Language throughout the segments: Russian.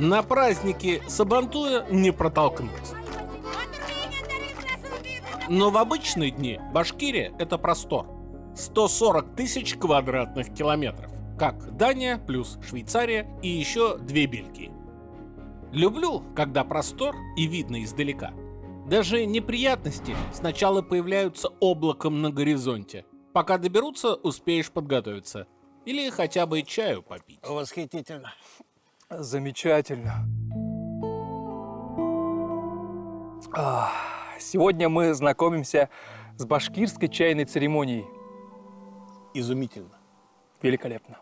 На празднике Сабантуя не протолкнуться. Но в обычные дни Башкирия — это простор. 140 тысяч квадратных километров. Как Дания плюс Швейцария и еще 2 Бельгии. Люблю, когда простор и видно издалека. Даже неприятности сначала появляются облаком на горизонте. Пока доберутся, успеешь подготовиться. Или хотя бы чаю попить. Восхитительно. Замечательно. Сегодня мы знакомимся с башкирской чайной церемонией. Изумительно. Великолепно.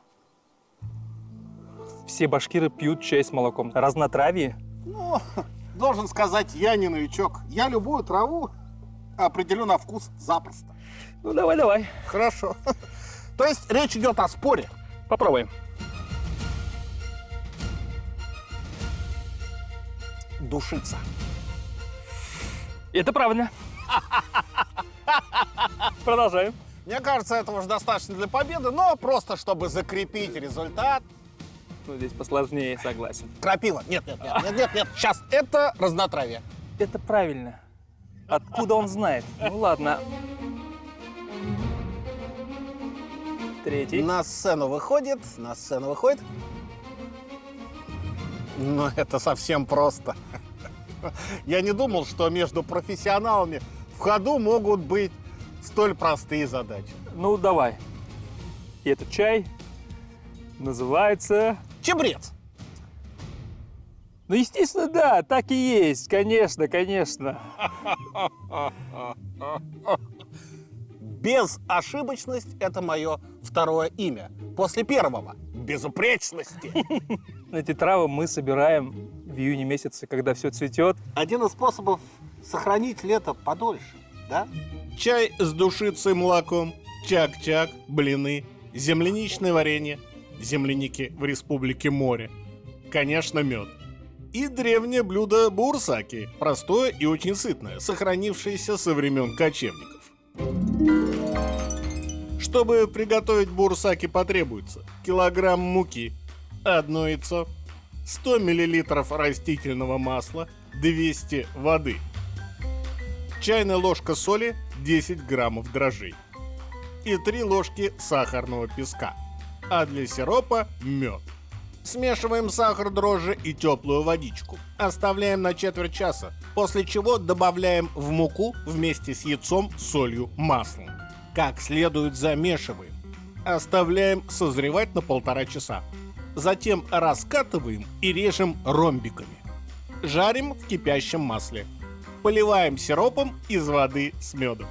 Все башкиры пьют чай с молоком. Разнотравье. Ну, должен сказать, я не новичок. Я любую траву определю на вкус запросто. Ну, давай. Хорошо. То есть речь идет о споре. Попробуем. Душица. Это правильно. Продолжаем. Мне кажется, этого уже достаточно для победы, но просто чтобы закрепить результат. Ну, здесь посложнее, согласен. Крапива. Нет. Сейчас это разнотравье. Это правильно. Откуда он знает? Ну, ладно. Третий. На сцену выходит. Но это совсем просто. Я не думал, что между профессионалами в ходу могут быть столь простые задачи. Ну, давай. И этот чай называется... Чебрец. Ну, естественно, да, так и есть. Конечно. Безошибочность – это мое второе имя. После первого – безупречности. Эти травы мы собираем в июне месяце, когда все цветет. Один из способов сохранить лето подольше, да? Чай с душицей молоком, чак-чак, блины, земляничное варенье, земляники в Республике Море, конечно, мед. И древнее блюдо бурсаки, простое и очень сытное, сохранившееся со времен кочевников. Чтобы приготовить бурсаки, потребуется килограмм муки, 1 яйцо, 100 мл растительного масла, 200 воды, чайная ложка соли, 10 граммов дрожжей и 3 ложки сахарного песка, а для сиропа мед. Смешиваем сахар, дрожжи и теплую водичку. Оставляем на четверть часа, после чего добавляем в муку вместе с яйцом, солью, маслом. Как следует замешиваем. Оставляем созревать на 1,5 часа. Затем раскатываем и режем ромбиками. Жарим в кипящем масле. Поливаем сиропом из воды с медом.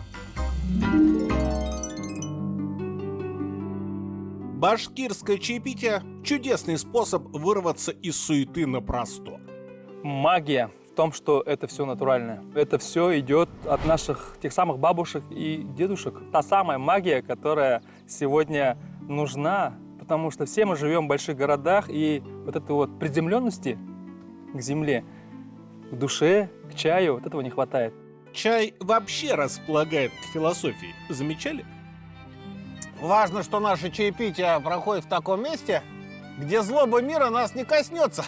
Башкирское чаепитие – чудесный способ вырваться из суеты на простор. Магия в том, что это все натуральное. Это все идет от наших тех самых бабушек и дедушек. Та самая магия, которая сегодня нужна, потому что все мы живем в больших городах, и вот этой вот приземленности к земле, к душе, к чаю, вот этого не хватает. Чай вообще располагает к философии. Замечали? Важно, что наше чаепитие проходит в таком месте, где злоба мира нас не коснется.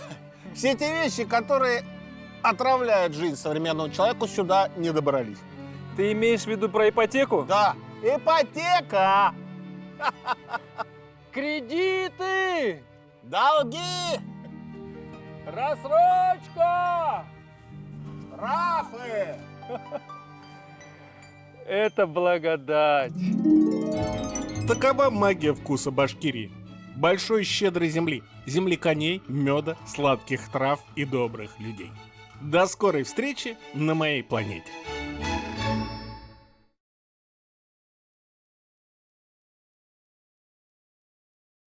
Все те вещи, которые отравляют жизнь современному человеку, сюда не добрались. Ты имеешь в виду про ипотеку? Да, ипотека, Кредиты! долги, Рассрочка! штрафы. Это благодать. Такова магия вкуса Башкирии. Большой щедрой земли. Земли коней, меда, сладких трав и добрых людей. До скорой встречи на моей планете.